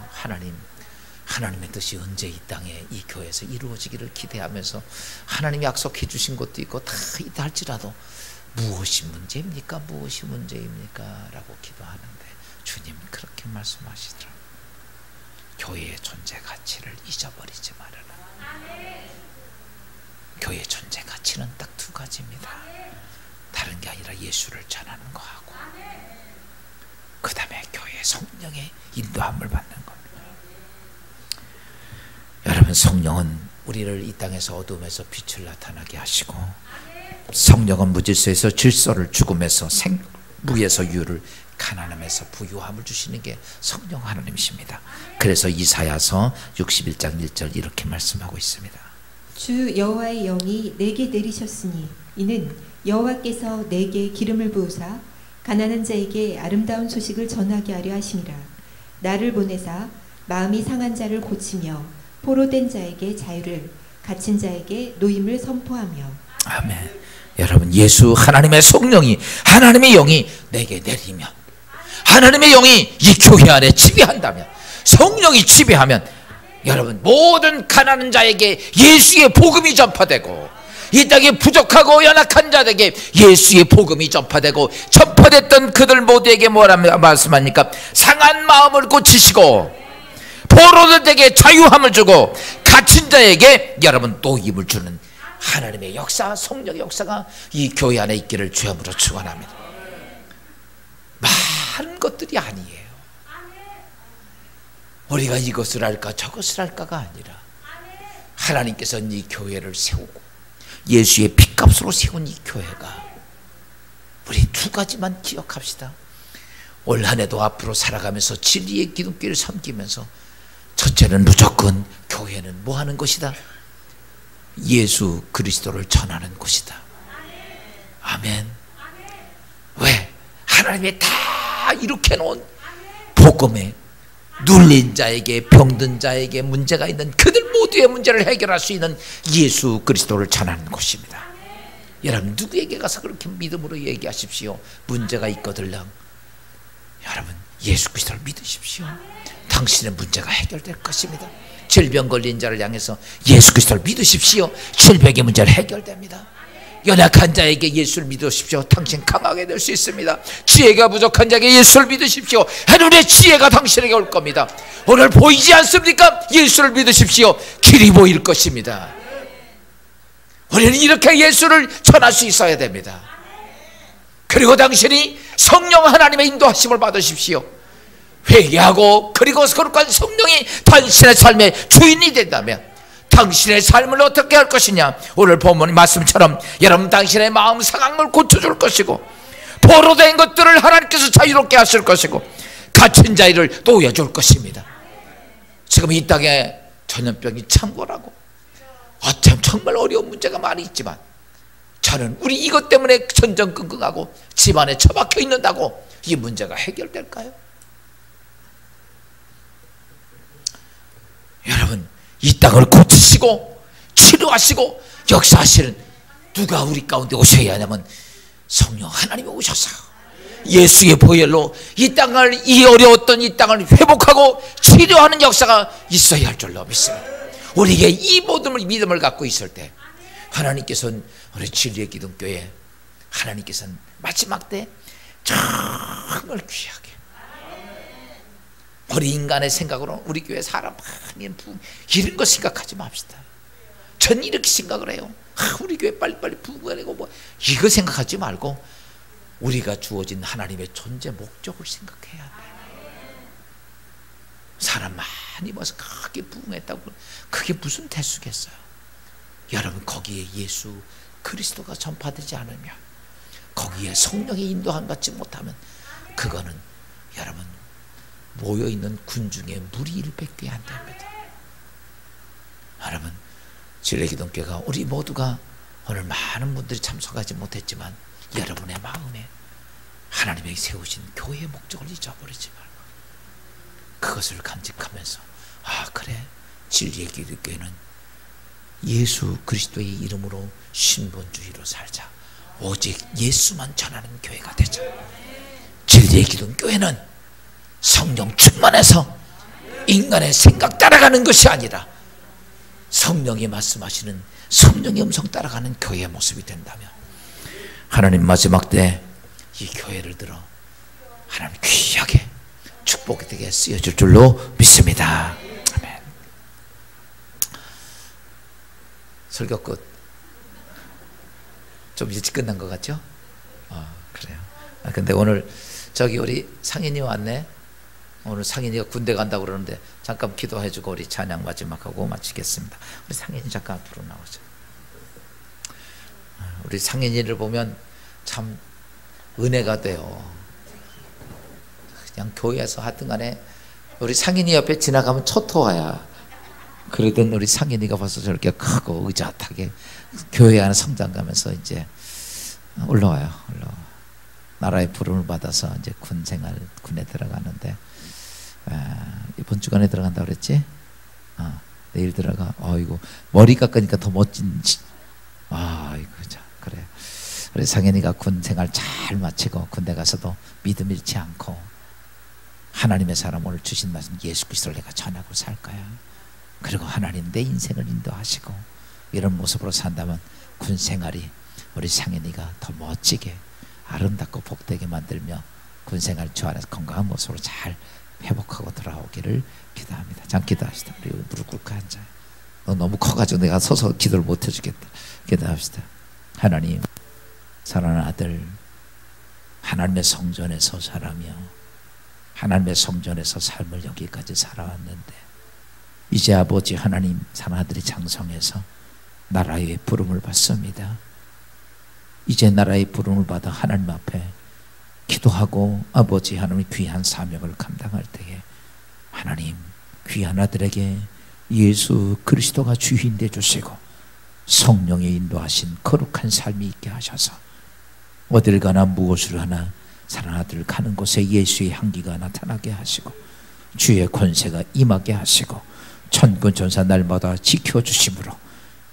하나님의 뜻이 언제 이 땅에 이 교회에서 이루어지기를 기대하면서, 하나님이 약속해 주신 것도 있고 다 있다 할지라도 무엇이 문제입니까? 무엇이 문제입니까? 라고 기도하는데 주님 그렇게 말씀하시더라고요. 교회의 존재 가치를 잊어버리지 말아라. 교회의 존재 가치는 딱 두 가지입니다. 다른 게 아니라 예수를 전하는 거하고 그 다음에 교회의 성령의 인도함을 받는 겁니다. 여러분 성령은 우리를 이 땅에서 어둠에서 빛을 나타나게 하시고, 성령은 무질서에서 질서를, 죽음에서 무에서 유를, 가난함에서 부유함을 주시는 게 성령 하나님이십니다. 그래서 이사야서 61장 1절 이렇게 말씀하고 있습니다. 주 여호와의 영이 내게 내리셨으니 이는 여호와께서 내게 기름을 부으사 가난한 자에게 아름다운 소식을 전하게 하려 하심이라. 나를 보내사 마음이 상한 자를 고치며 포로된 자에게 자유를, 갇힌 자에게 노임을 선포하며. 아멘. 여러분 예수 하나님의 성령이, 하나님의 영이 내게 내리면, 하나님의 영이 이 교회 안에 지배한다면, 성령이 지배하면 여러분 모든 가난한 자에게 예수의 복음이 전파되고, 이 땅에 부족하고 연약한 자에게 예수의 복음이 전파되고, 전파됐던 그들 모두에게 뭐라 말씀합니까? 상한 마음을 고치시고 포로된 자에게 자유함을 주고 갇힌 자에게 여러분 또 힘을 주는 하나님의 역사, 성령의 역사가 이 교회 안에 있기를 주여으로 축원합니다. 많은 것들이 아니에요. 우리가 이것을 할까 저것을 할까가 아니라 하나님께서는 이 교회를 세우고 예수의 피값으로 세운 이 교회가, 우리 두 가지만 기억합시다. 올 한 해도 앞으로 살아가면서 진리의 기독교를 섬기면서, 첫째는 무조건 교회는 뭐 하는 것이다? 예수 그리스도를 전하는 곳이다. 아멘. 왜? 하나님이 다 이렇게 놓은 복음에 눌린 자에게, 병든 자에게, 문제가 있는 그들 모두의 문제를 해결할 수 있는 예수 그리스도를 전하는 곳입니다. 여러분 누구에게 가서 그렇게 믿음으로 얘기하십시오. 문제가 있거든요. 여러분 예수 그리스도를 믿으십시오. 당신의 문제가 해결될 것입니다. 질병 걸린 자를 향해서 예수 그리스도를 믿으십시오. 질병의 문제를 해결됩니다. 연약한 자에게 예수를 믿으십시오. 당신 강하게 될 수 있습니다. 지혜가 부족한 자에게 예수를 믿으십시오. 하늘의 지혜가 당신에게 올 겁니다. 오늘 보이지 않습니까? 예수를 믿으십시오. 길이 보일 것입니다. 우리는 이렇게 예수를 전할 수 있어야 됩니다. 그리고 당신이 성령 하나님의 인도하심을 받으십시오. 회개하고 그리고 거룩한 성령이 당신의 삶의 주인이 된다면 당신의 삶을 어떻게 할 것이냐. 오늘 본문 말씀처럼 여러분 당신의 마음 상함을 고쳐줄 것이고 포로된 것들을 하나님께서 자유롭게 하실 것이고 갇힌 자들을 놓여줄 것입니다. 지금 이 땅에 전염병이 창궐하고 어쩜 정말 어려운 문제가 많이 있지만 저는 우리 이것 때문에 전전긍긍하고 집안에 처박혀 있는다고 이 문제가 해결될까요? 여러분 이 땅을 고치시고 치료하시고 역사하시는 누가 우리 가운데 오셔야 하냐면 성령 하나님이 오셔서 예수의 보혈로 이 땅을, 이 어려웠던 이 땅을 회복하고 치료하는 역사가 있어야 할 줄로 믿습니다. 우리에게 이 모든 믿음을 갖고 있을 때 하나님께서는 우리 진리의 기둥교회 하나님께서는 마지막 때 정말 귀하게 우리 인간의 생각으로 우리 교회 사람 많이 이런 거 생각하지 맙시다. 전 이렇게 생각을 해요. 우리 교회 빨리빨리 부흥하고 뭐 이거 생각하지 말고 우리가 주어진 하나님의 존재 목적을 생각해야 돼. 사람 많이 모여서 크게 부흥했다고 그게 무슨 대수겠어요. 여러분 거기에 예수 그리스도가 전파되지 않으면 거기에 성령의 인도함 받지 못하면 그거는 여러분 모여있는 군중에 물이 100개 안 됩니다. 여러분 진리의 기독교가 우리 모두가 오늘 많은 분들이 참석하지 못했지만 여러분의 마음에 하나님이 세우신 교회의 목적을 잊어버리지 말고 그것을 간직하면서 아 그래 진리의 기독교회는 예수 그리스도의 이름으로 신본주의로 살자. 오직 예수만 전하는 교회가 되자. 진리의 기독교회는 성령 충만해서 인간의 생각 따라가는 것이 아니라 성령이 말씀하시는 성령의 음성 따라가는 교회의 모습이 된다면 하나님 마지막 때 이 교회를 들어 하나님 귀하게 축복이 되게 쓰여줄 줄로 믿습니다. 아멘. 설교 끝. 좀 일찍 끝난 것 같죠? 그래요. 근데 오늘 저기 우리 상인이 왔네. 오늘 상인이가 군대 간다고 그러는데 잠깐 기도해주고 우리 찬양 마지막하고 마치겠습니다. 우리 상인이 잠깐 앞으로 나오죠. 우리 상인이를 보면 참 은혜가 돼요. 그냥 교회에서 하여튼 간에 우리 상인이 옆에 지나가면 초토화야. 그러던 우리 상인이가 벌써 저렇게 크고 의젓하게 교회 안에 성장 가면서 이제 올라와요. 나라의 부름을 받아서 이제 군 생활, 군에 들어가는데 이번 주간에 들어간다고 그랬지? 내일 들어가. 이거 머리 깎으니까 더 멋진. 이거 자 그래. 우리 상현이가 군 생활 잘 마치고 군대 가서도 믿음 잃지 않고 하나님의 사람 오늘 주신 말씀 예수 그리스도를 내가 전하고 살 거야. 그리고 하나님 내 인생을 인도하시고 이런 모습으로 산다면 군 생활이 우리 상현이가 더 멋지게 아름답고 복되게 만들며 군 생활 주 안에서 건강한 모습으로 잘 회복하고 돌아오기를 기도합니다. 잠 기도하시다. 우리 무릎 꿇고 앉아요. 너 너무 커가지고 내가 서서 기도를 못 해주겠다. 기도합시다. 하나님 사랑하는 아들 하나님의 성전에서 살아며 하나님의 성전에서 삶을 여기까지 살아왔는데 이제 아버지 하나님 사랑하는 아들이 장성해서 나라의 부름을 받습니다. 이제 나라의 부름을 받아 하나님 앞에 기도하고 아버지 하나님의 귀한 사명을 감당할 때에 하나님 귀한 아들에게 예수 그리스도가 주인 되어 주시고 성령의 인도하신 거룩한 삶이 있게 하셔서 어딜 가나 무엇을 하나 사랑하는 아들 가는 곳에 예수의 향기가 나타나게 하시고 주의 권세가 임하게 하시고 천군 천사 날마다 지켜주심으로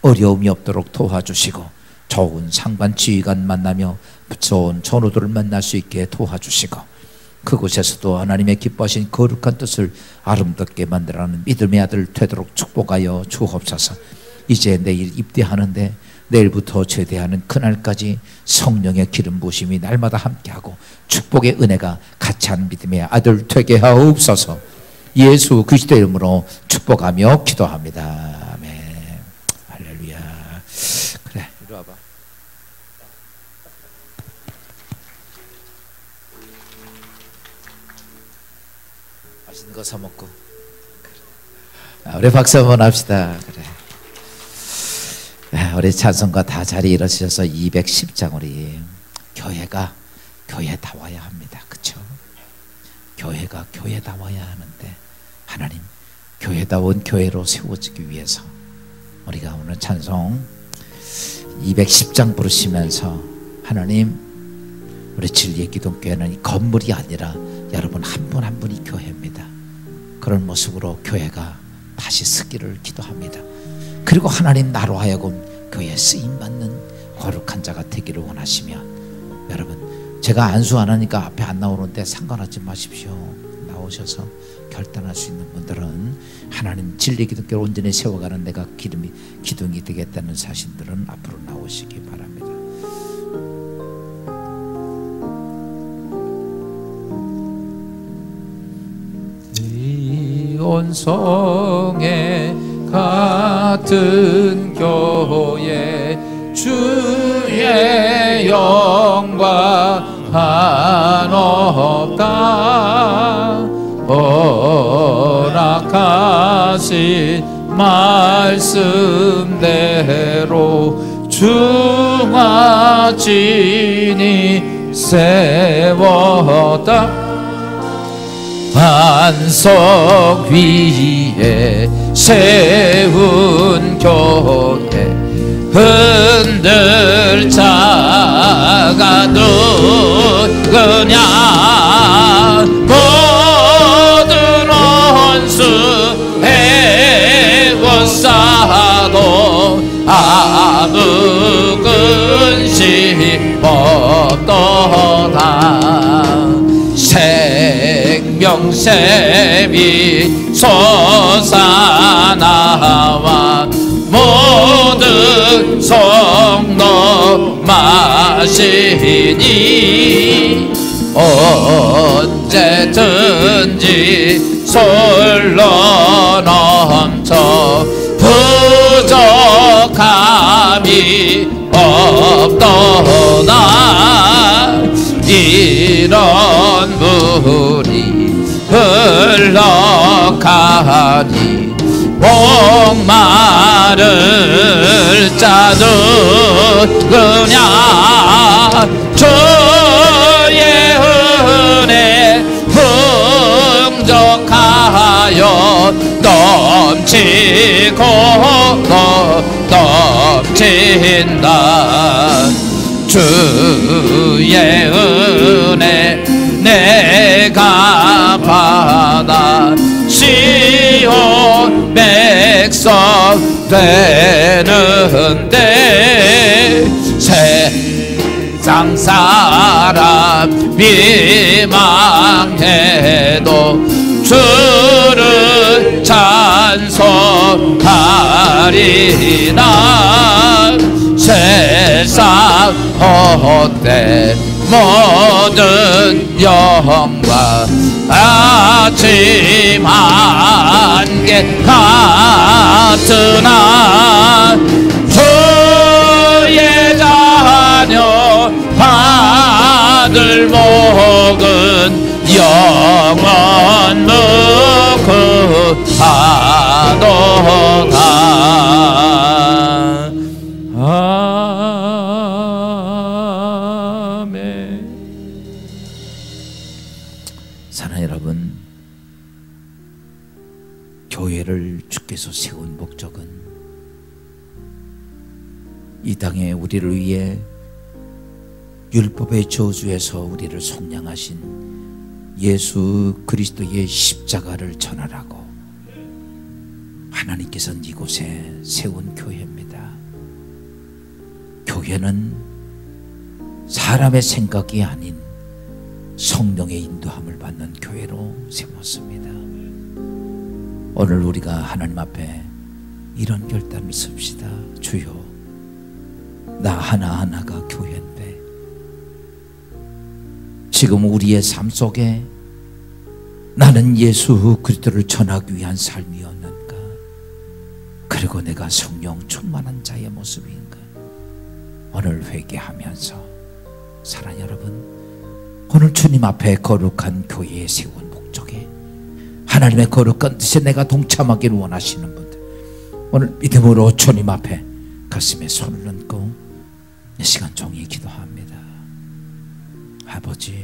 어려움이 없도록 도와주시고 좋은 상관 지휘관 만나며 좋은 전우들을 만날 수 있게 도와주시고 그곳에서도 하나님의 기뻐하신 거룩한 뜻을 아름답게 만들어가는 믿음의 아들 되도록 축복하여 주옵소서. 이제 내일 입대하는데 내일부터 제대하는 그날까지 성령의 기름 부으심이 날마다 함께하고 축복의 은혜가 같이 하는 믿음의 아들 되게 하옵소서. 예수 그리스도의 이름으로 축복하며 기도합니다. 아멘. 할렐루야. 그래 이리 와봐. 맛있는 거 사 먹고. 우리 박수 한번 합시다. 그래. 우리 찬송가 다 자리에 일어서셔서 210장 우리 교회가 교회다워야 합니다. 그렇죠? 교회가 교회다워야 하는데 하나님 교회다운 교회로 세워지기 위해서 우리가 오늘 찬송 210장 부르시면서 하나님 우리 진리의 기독교회는 건물이 아니라 여러분 한 분 한 분이 교회입니다. 그런 모습으로 교회가 다시 서기를 기도합니다. 그리고 하나님 나로 하여금 교회에 쓰임받는 거룩한 자가 되기를 원하시면 여러분 제가 안수 안 하니까 앞에 안 나오는데 상관하지 마십시오. 나오셔서 결단할 수 있는 분들은 하나님 진리 기독교를 온전히 세워가는 내가 기둥이 되겠다는 사신들은 앞으로 나오시기 바랍니다. 온 성에 같은 교회 주의 영광 한없다 허락하신 말씀대로 중화진이 세웠다 반석 위에 세운 교회 흔들 자가 누구냐 모든 원수 애워싸도 아무 근심 없도다 생명샘이 솟아나와 모든 성도 마시니 언제든지 솔로 넘쳐 부족함이 없도다 이런 물이 흘러가니 목마를 자도 그냥 주의 은혜 풍족하여 넘치고 넘친다 주의 은혜 내가 받아 시온 백성 되는데 세상 사람 미망해도 주를 찬송하리라 세상 헛된 모든 영광 아침 안개 같으나 주의 자녀 받을 복은 영원 무궁하도다 사랑하는 여러분, 교회를 주께서 세운 목적은 이 땅에 우리를 위해 율법의 저주에서 우리를 속량하신 예수 그리스도의 십자가를 전하라고 하나님께서는 이곳에 세운 교회입니다. 교회는 사람의 생각이 아닌 성령의 인도함을 받는 교회로 세웠습니다. 오늘 우리가 하나님 앞에 이런 결단을 씁시다. 주여, 나 하나하나가 교회인데 지금 우리의 삶 속에 나는 예수 그리스도를 전하기 위한 삶이었는가? 그리고 내가 성령 충만한 자의 모습인가? 오늘 회개하면서 사랑하는 여러분, 오늘 주님 앞에 거룩한 교회에 세운 목적에 하나님의 거룩한 뜻에 내가 동참하기를 원하시는 분들, 오늘 믿음으로 주님 앞에 가슴에 손을 얹고 이 시간 종일 기도합니다. 아버지,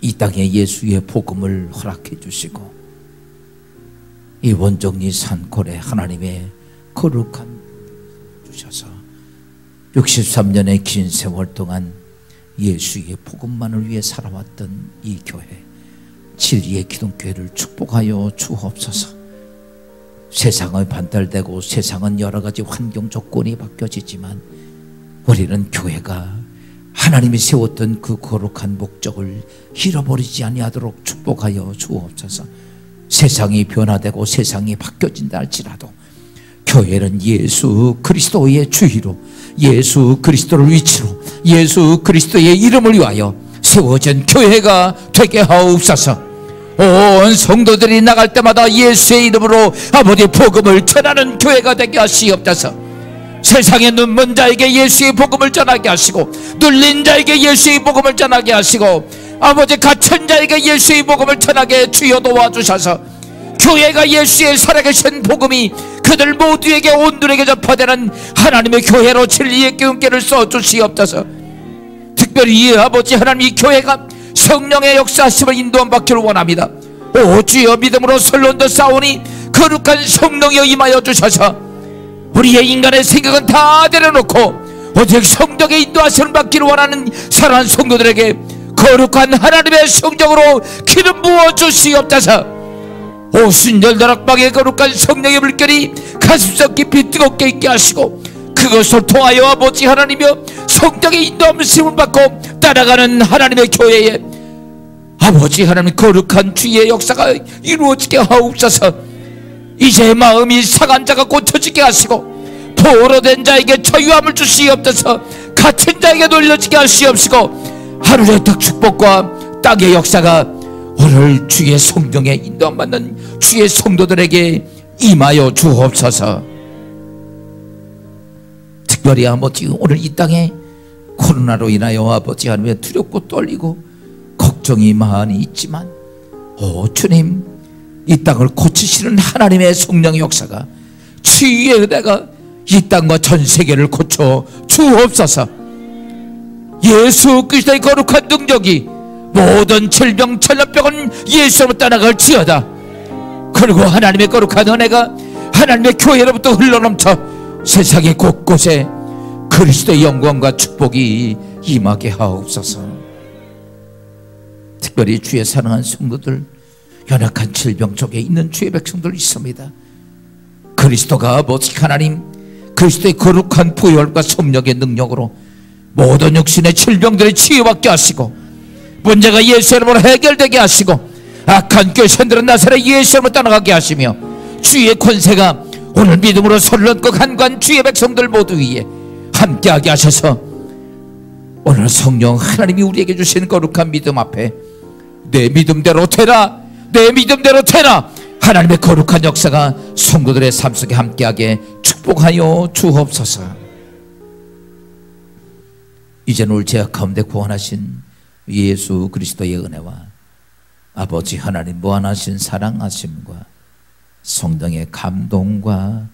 이 땅에 예수의 복음을 허락해 주시고 이 원정리 산골에 하나님의 거룩한 주셔서 63년의 긴 세월 동안 예수의 복음만을 위해 살아왔던 이 교회, 진리의 기독교회를 축복하여 주옵소서. 세상은 반달되고 세상은 여러 가지 환경 조건이 바뀌어지지만 우리는 교회가 하나님이 세웠던 그 거룩한 목적을 잃어버리지 아니하도록 축복하여 주옵소서. 세상이 변화되고 세상이 바뀌어진다 할지라도 교회는 예수 그리스도의 주의로, 예수 그리스도를 위치로, 예수 그리스도의 이름을 위하여 세워진 교회가 되게 하옵소서. 온 성도들이 나갈 때마다 예수의 이름으로 아버지 복음을 전하는 교회가 되게 하시옵소서. 세상에 눈먼 자에게 예수의 복음을 전하게 하시고, 눌린 자에게 예수의 복음을 전하게 하시고, 아버지 갇힌 자에게 예수의 복음을 전하게 주여 도와주셔서 교회가 예수의 살아계신 복음이 그들 모두에게 온들에게 전파되는 하나님의 교회로 진리의 기운께를 써주시옵소서. 특별히 이 아버지 하나님, 이 교회가 성령의 역사하심을 인도함 받기를 원합니다. 오 주여, 믿음으로 설론도 싸우니 거룩한 성령여 임하여 주셔서 우리의 인간의 생각은 다 내려놓고 오직 성령의 인도하심을 받기를 원하는 사랑하는 성도들에게 거룩한 하나님의 성령으로 기름 부어 주시옵소서. 오 순절다락방의 거룩한 성령의 물결이 가슴속 깊이 뜨겁게 있게 하시고 그것을 통하여 아버지 하나님이여 성령의 인도하심을 받고 따라가는 하나님의 교회에 아버지 하나님 거룩한 주의 역사가 이루어지게 하옵소서. 이제 마음이 상한 자가 고쳐지게 하시고 포로된 자에게 자유함을 주시옵소서. 갇힌 자에게 놀려지게 하시옵시고 하늘의 축복과 땅의 역사가 오늘 주의 성령에 인도함 받는 주의 성도들에게 임하여 주옵소서. 특별히 아버지 오늘 이 땅에 코로나로 인하여 아버지 하나님의 두렵고 떨리고 걱정이 많이 있지만 오 주님, 이 땅을 고치시는 하나님의 성령의 역사가, 치유의 은혜가 이 땅과 전 세계를 고쳐 주옵소서. 예수 그리스도의 거룩한 능력이 모든 질병 전염병은 예수로 떠나갈지어다. 그리고 하나님의 거룩한 은혜가 하나님의 교회로부터 흘러넘쳐 세상의 곳곳에 그리스도의 영광과 축복이 임하게 하옵소서. 특별히 주의 사랑한 성도들, 연약한 질병 속에 있는 주의 백성들 있습니다. 그리스도가 아버지 하나님, 그리스도의 거룩한 부활과 성령의 능력으로 모든 육신의 질병들을 치유받게 하시고 문제가 예수 이름으로 해결되게 하시고 악한 교선들은 나사렛 예수 이름으로 떠나가게 하시며 주의 권세가 오늘 믿음으로 설론고 간구한 주의 백성들 모두 위에 함께하게 하셔서 오늘 성령 하나님이 우리에게 주신 거룩한 믿음 앞에 내 믿음대로 되라, 내 믿음대로 되라, 하나님의 거룩한 역사가 성도들의 삶 속에 함께하게 축복하여 주옵소서. 이제는 우리 죄악 가운데 구원하신 예수 그리스도의 은혜와 아버지 하나님 무한하신 사랑하심과 성령의 감동과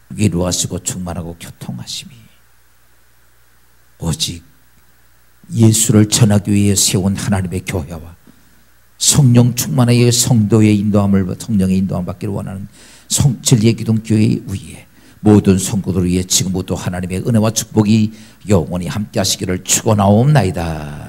위로하시고 충만하고 교통하심이 오직 예수를 전하기 위해 세운 하나님의 교회와 성령 충만하여 성도의 인도함을, 성령의 인도함을 받기를 원하는 진리의 기독교회 위에 모든 성도들 위해 지금부터 하나님의 은혜와 축복이 영원히 함께 하시기를 축원하옵나이다.